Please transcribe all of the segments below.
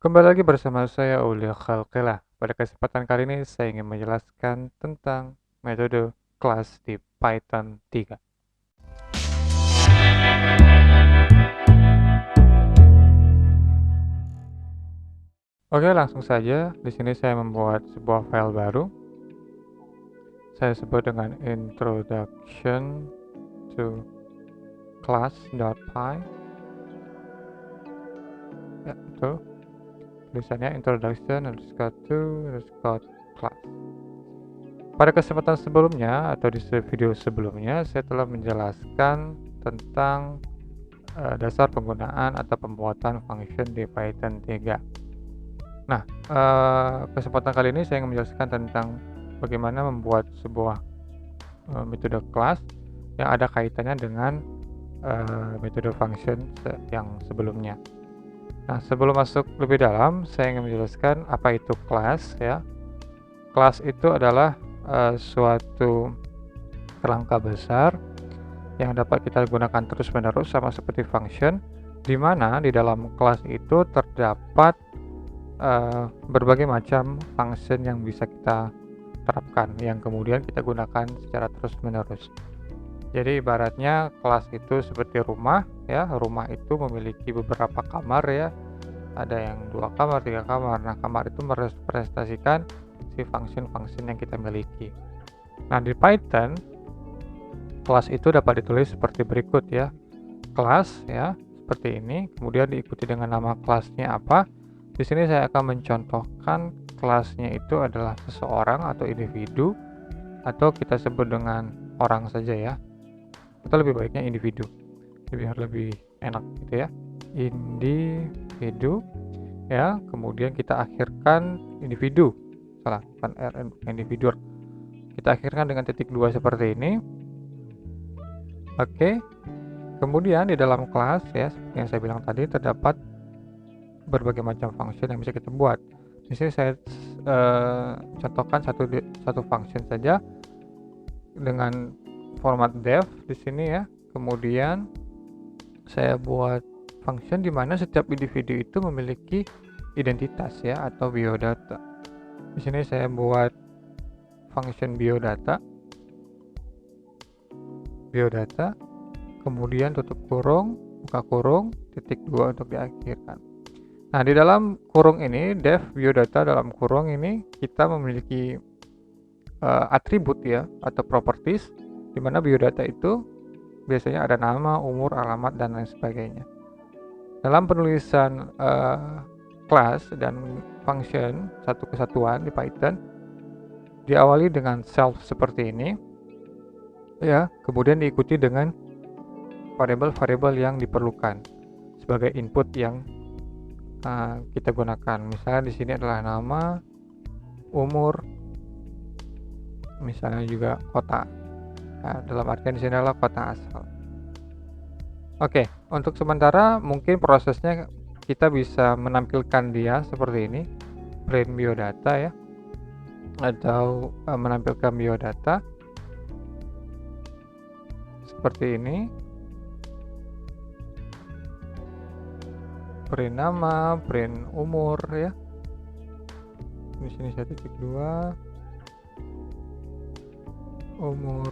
Kembali lagi bersama saya Aulia Khalqilah. Pada kesempatan kali ini saya ingin menjelaskan tentang metode kelas di Python 3. Oke, langsung saja. Di sini saya membuat sebuah file baru. Saya sebut dengan introduction to class.py. Ya, betul. Tulisannya introduction to class. Pada kesempatan sebelumnya atau di video sebelumnya saya telah menjelaskan tentang dasar penggunaan atau pembuatan function di Python 3. Nah, kesempatan kali ini saya ingin menjelaskan tentang bagaimana membuat sebuah metode kelas yang ada kaitannya dengan metode function yang sebelumnya. Nah, sebelum masuk lebih dalam, saya ingin menjelaskan apa itu kelas ya. Kelas itu adalah suatu kerangka besar yang dapat kita gunakan terus-menerus sama seperti function, di mana di dalam kelas itu terdapat berbagai macam function yang bisa kita terapkan, yang kemudian kita gunakan secara terus-menerus. Jadi ibaratnya kelas itu seperti rumah ya, rumah itu memiliki beberapa kamar ya, ada yang 2 kamar, 3 kamar. Nah, kamar itu merepresentasikan si function-function yang kita miliki. Nah, di Python kelas itu dapat ditulis seperti berikut ya. Kelas ya, seperti ini, kemudian diikuti dengan nama kelasnya apa. Di sini saya akan mencontohkan kelasnya itu adalah seseorang atau individu, atau kita sebut dengan orang saja ya. Atau lebih baiknya individu, biar lebih enak gitu ya. Individu ya, kemudian kita akhirkan individu, salah, bukan rn, individu. Kita akhirkan dengan titik 2 seperti ini. Oke, kemudian di dalam kelas ya, seperti yang saya bilang tadi, terdapat berbagai macam function yang bisa kita buat. Di sini saya contohkan satu function saja dengan format def di sini ya. Kemudian saya buat function di mana setiap individu itu memiliki identitas ya, atau biodata. Di sini saya buat function biodata, kemudian tutup kurung, buka kurung, titik 2 untuk diakhirkan. Nah, di dalam kurung ini, def biodata dalam kurung ini, kita memiliki atribut ya, atau properties, di mana biodata itu biasanya ada nama, umur, alamat, dan lain sebagainya. Dalam penulisan class dan function satu kesatuan di Python, diawali dengan self seperti ini ya, kemudian diikuti dengan variabel-variabel yang diperlukan sebagai input yang kita gunakan. Misalnya di sini adalah nama, umur, misalnya juga kota. Nah, dalam artian di sini adalah kota asal. Oke, untuk sementara mungkin prosesnya kita bisa menampilkan dia seperti ini, print biodata ya, atau menampilkan biodata seperti ini. Print nama, print umur ya. Di sini 1.2 umur,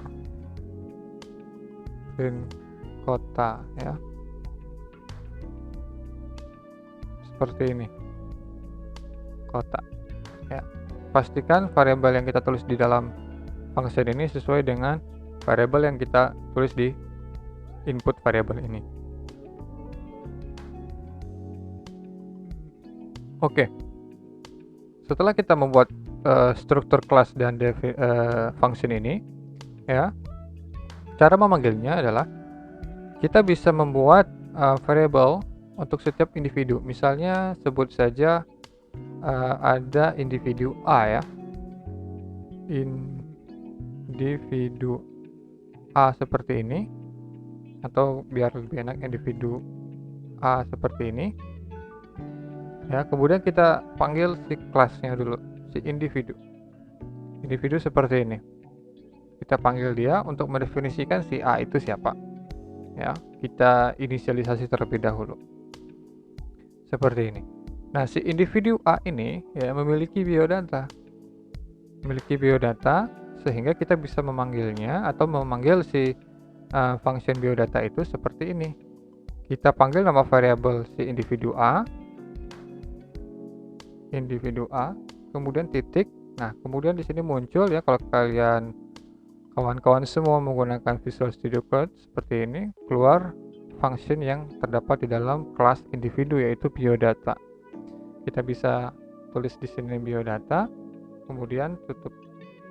print kota ya. Seperti ini. Kota. Ya. Pastikan variabel yang kita tulis di dalam function ini sesuai dengan variabel yang kita tulis di input variabel ini. Oke. Setelah kita membuat struktur kelas dan function ini ya, cara memanggilnya adalah kita bisa membuat variabel untuk setiap individu. Misalnya sebut saja ada individu A ya, individu A seperti ini, atau biar lebih enak individu A seperti ini ya. Kemudian kita panggil si kelasnya dulu, si individu seperti ini. Kita panggil dia untuk mendefinisikan si A itu siapa ya. Kita inisialisasi terlebih dahulu seperti ini. Nah, si individu A ini ya memiliki biodata. Memiliki biodata sehingga kita bisa memanggilnya atau memanggil si function biodata itu seperti ini. Kita panggil nama variabel si individu A, kemudian titik. Nah, kemudian di sini muncul ya, kalau kalian kawan-kawan semua menggunakan Visual Studio Code seperti ini, keluar function yang terdapat di dalam kelas individu, yaitu biodata. Kita bisa tulis di sini biodata, kemudian tutup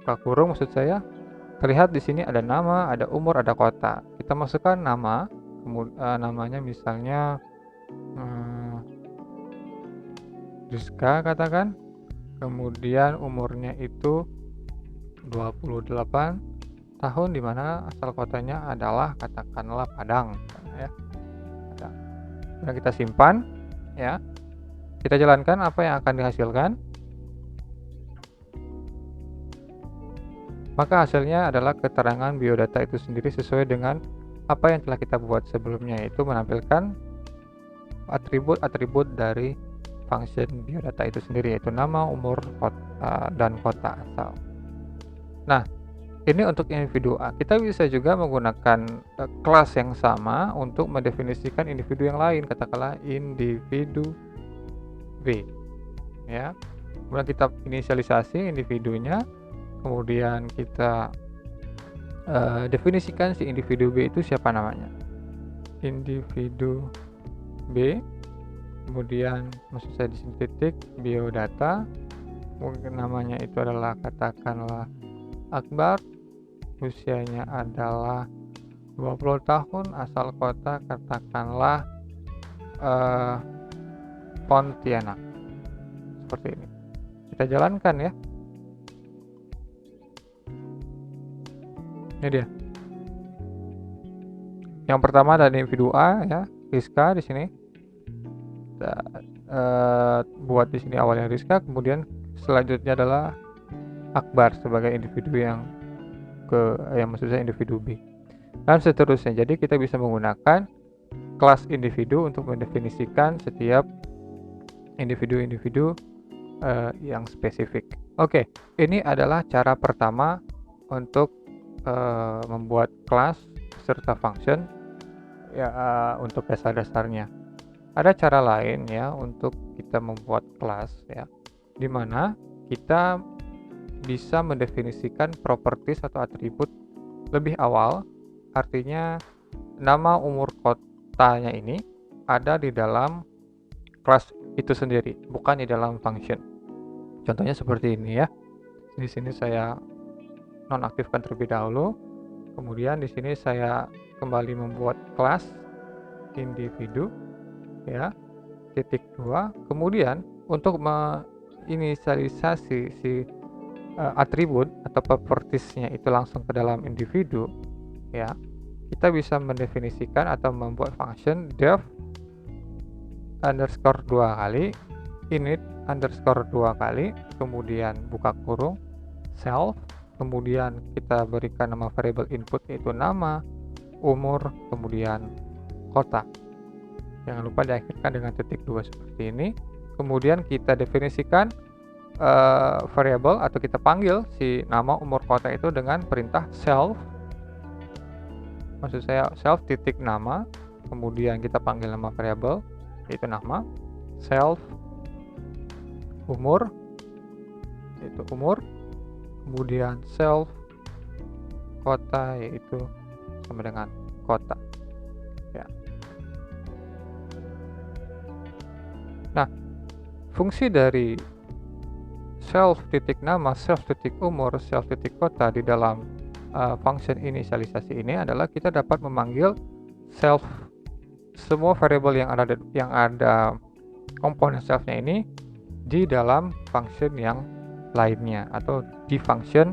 buka kurung, maksud saya. Terlihat di sini ada nama, ada umur, ada kota. Kita masukkan nama, namanya misalnya Rizka katakan, kemudian umurnya itu 28 tahun, dimana asal kotanya adalah katakanlah Padang ya. Dan kita simpan ya. Kita jalankan apa yang akan dihasilkan. Maka hasilnya adalah keterangan biodata itu sendiri sesuai dengan apa yang telah kita buat sebelumnya, yaitu menampilkan atribut-atribut dari function biodata itu sendiri, yaitu nama, umur, dan kota asal. Nah, ini untuk individu A. Kita bisa juga menggunakan kelas yang sama untuk mendefinisikan individu yang lain, katakanlah individu B ya. Kemudian kita inisialisasi individunya, kemudian kita definisikan si individu B itu siapa namanya, individu B, kemudian maksud saya di sini titik biodata, mungkin namanya itu adalah katakanlah Akbar, usianya adalah 20 tahun, asal kota katakanlah Pontianak. Seperti ini. Kita jalankan ya. Ini dia. Yang pertama ada individu A ya, Rizka di sini. Kita buat di sini awalnya Rizka, kemudian selanjutnya adalah Akbar sebagai individu yang maksud saya individu B. Dan seterusnya. Jadi kita bisa menggunakan kelas individu untuk mendefinisikan setiap individu-individu yang spesifik. Oke, ini adalah cara pertama untuk membuat kelas serta function ya, untuk dasar-dasarnya. Ada cara lain ya untuk kita membuat kelas ya, dimana kita bisa mendefinisikan properties atau atribut lebih awal. Artinya nama, umur, kotanya ini ada di dalam kelas itu sendiri, bukan di dalam function. Contohnya seperti ini ya. Di sini saya nonaktifkan terlebih dahulu. Kemudian di sini saya kembali membuat kelas individu ya, titik 2. Kemudian untuk menginisialisasi si atribut atau propertiesnya itu langsung ke dalam individu ya, kita bisa mendefinisikan atau membuat function def underscore 2 kali, init underscore 2 kali, kemudian buka kurung, self, kemudian kita berikan nama variable input yaitu nama, umur, kemudian kota. Jangan lupa diakhirkan dengan titik 2 seperti ini. Kemudian kita definisikan variable atau kita panggil si nama, umur, kota itu dengan perintah self. Maksud saya self titik nama, kemudian kita panggil nama variable yaitu nama, self umur yaitu umur, kemudian self kota yaitu sama dengan kota ya. Nah, fungsi dari self titik nama, self titik umur, self titik kota di dalam function inisialisasi ini adalah kita dapat memanggil self semua variabel yang ada komponen selfnya ini di dalam function yang lainnya atau di function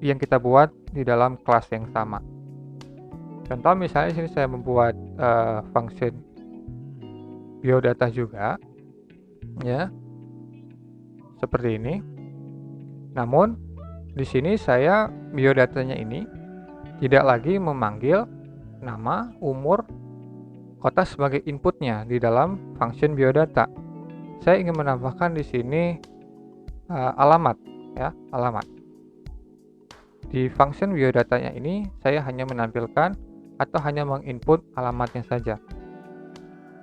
yang kita buat di dalam kelas yang sama. Contoh misalnya di sini saya membuat function biodata juga ya, seperti ini. Namun di sini saya biodatanya ini tidak lagi memanggil nama, umur, kota sebagai inputnya di dalam function biodata. Saya ingin menambahkan di sini alamat, ya, alamat. Di function biodatanya ini saya hanya menampilkan atau hanya menginput alamatnya saja.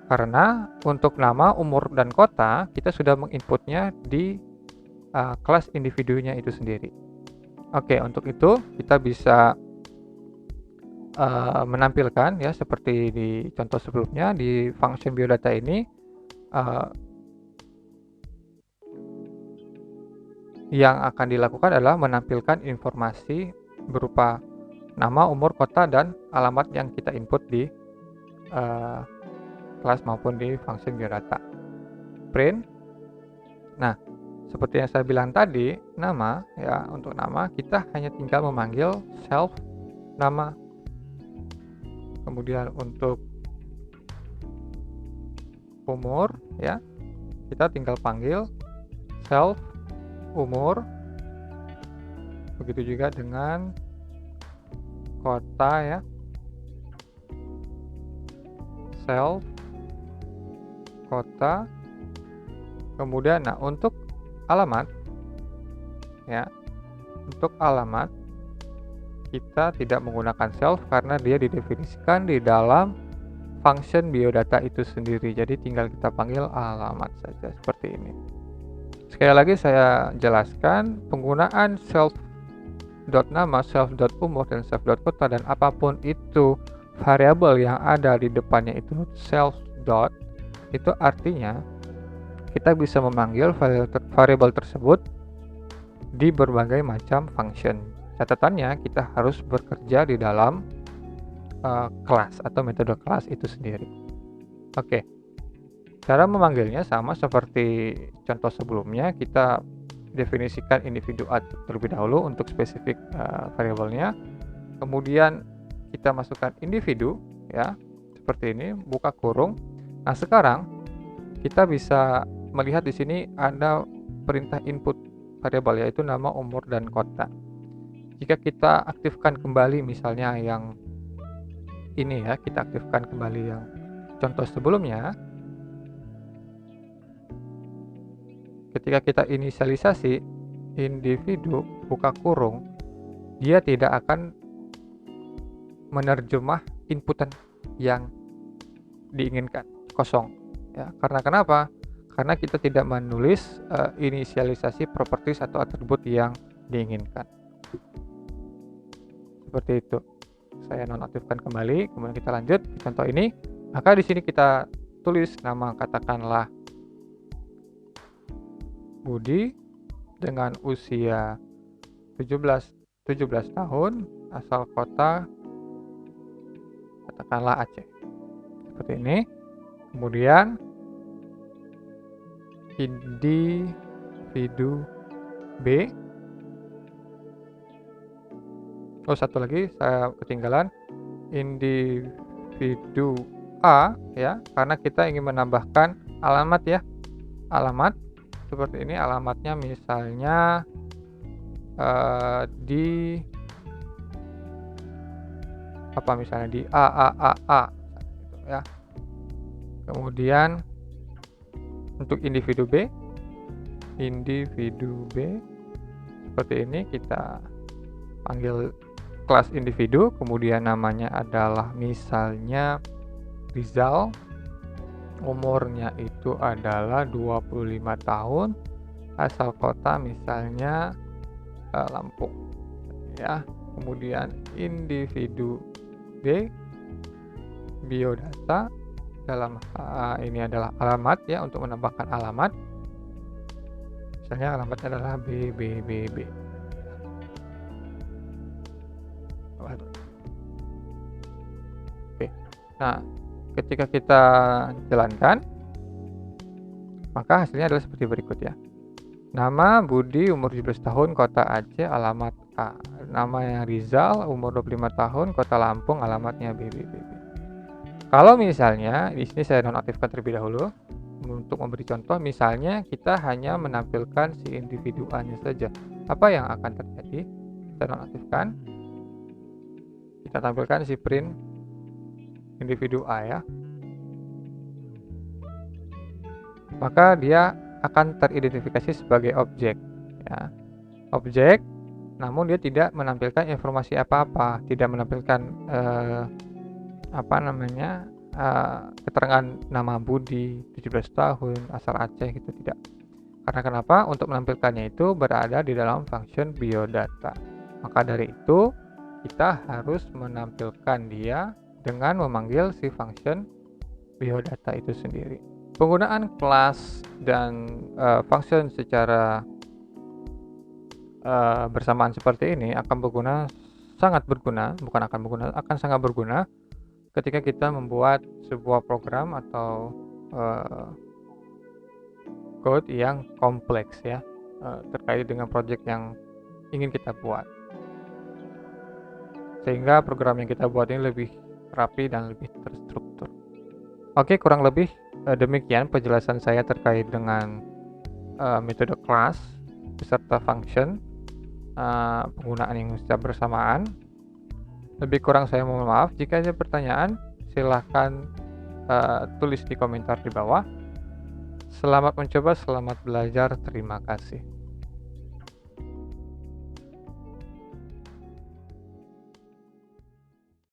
Karena untuk nama, umur, dan kota kita sudah menginputnya di kelas individunya itu sendiri. Oke, untuk itu kita bisa menampilkan ya seperti di contoh sebelumnya di function biodata ini yang akan dilakukan adalah menampilkan informasi berupa nama, umur, kota, dan alamat yang kita input di kelas maupun di function biodata. Print. Nah, seperti yang saya bilang tadi, nama ya, untuk nama kita hanya tinggal memanggil self nama. Kemudian untuk umur ya, kita tinggal panggil self umur. Begitu juga dengan kota ya, self kota. Kemudian nah untuk alamat ya, untuk alamat kita tidak menggunakan self karena dia didefinisikan di dalam function biodata itu sendiri. Jadi tinggal kita panggil alamat saja seperti ini. Sekali lagi saya jelaskan, penggunaan self.nama, self.umur, dan self.kota, dan apapun itu variabel yang ada di depannya itu self. Itu artinya kita bisa memanggil variabel tersebut di berbagai macam function. Catatannya kita harus bekerja di dalam kelas atau metode kelas itu sendiri. Oke. Cara memanggilnya sama seperti contoh sebelumnya, kita definisikan individu A terlebih dahulu untuk spesifik variabelnya. Kemudian kita masukkan individu ya, seperti ini, buka kurung. Nah, sekarang kita bisa melihat di sini ada perintah input variabel yaitu nama, umur, dan kota. Jika kita aktifkan kembali misalnya yang ini ya, kita aktifkan kembali yang contoh sebelumnya. Ketika kita inisialisasi individu buka kurung, dia tidak akan menerjemah inputan yang diinginkan, kosong ya. Karena kenapa? Karena kita tidak menulis inisialisasi properties atau atribut yang diinginkan. Seperti itu. Saya nonaktifkan kembali, kemudian kita lanjut ke contoh ini. Maka di sini kita tulis nama, katakanlah Budi dengan usia 17 tahun, asal kota katakanlah Aceh. Seperti ini. Kemudian individu B. Oh, satu lagi saya ketinggalan, individu A ya, karena kita ingin menambahkan alamat ya. Alamat seperti ini, alamatnya misalnya di apa, misalnya di A gitu ya. Kemudian untuk individu B seperti ini, kita panggil kelas individu, kemudian namanya adalah misalnya Rizal, umurnya itu adalah 25 tahun, asal kota misalnya Lampung ya. Kemudian individu B, biodata, dalam ini adalah alamat ya, untuk menambahkan alamat. Misalnya alamatnya adalah BBBB. Oke. Nah, ketika kita jalankan, maka hasilnya adalah seperti berikut ya. Nama Budi, umur 17 tahun, kota Aceh, alamat A. Namanya Rizal, umur 25 tahun, kota Lampung, alamatnya BBBB. Kalau misalnya di sini saya nonaktifkan terlebih dahulu untuk memberi contoh, misalnya kita hanya menampilkan si individu A-nya saja. Apa yang akan terjadi? Kita nonaktifkan. Kita tampilkan si print individu A ya. maka dia akan teridentifikasi sebagai objek, ya. Objek, namun dia tidak menampilkan informasi apa-apa, tidak menampilkan keterangan nama Budi, 17 tahun, asal Aceh gitu, tidak. Karena kenapa? Untuk menampilkannya itu berada di dalam function biodata. Maka dari itu, kita harus menampilkan dia dengan memanggil si function biodata itu sendiri. Penggunaan kelas dan function secara bersamaan seperti ini akan sangat berguna ketika kita membuat sebuah program atau code yang kompleks, ya, terkait dengan project yang ingin kita buat, sehingga program yang kita buat ini lebih rapi dan lebih terstruktur. Oke, kurang lebih demikian penjelasan saya terkait dengan metode kelas beserta function, penggunaan yang secara bersamaan. Lebih kurang saya mohon maaf. Jika ada pertanyaan, silahkan tulis di komentar di bawah. Selamat mencoba, selamat belajar, terima kasih.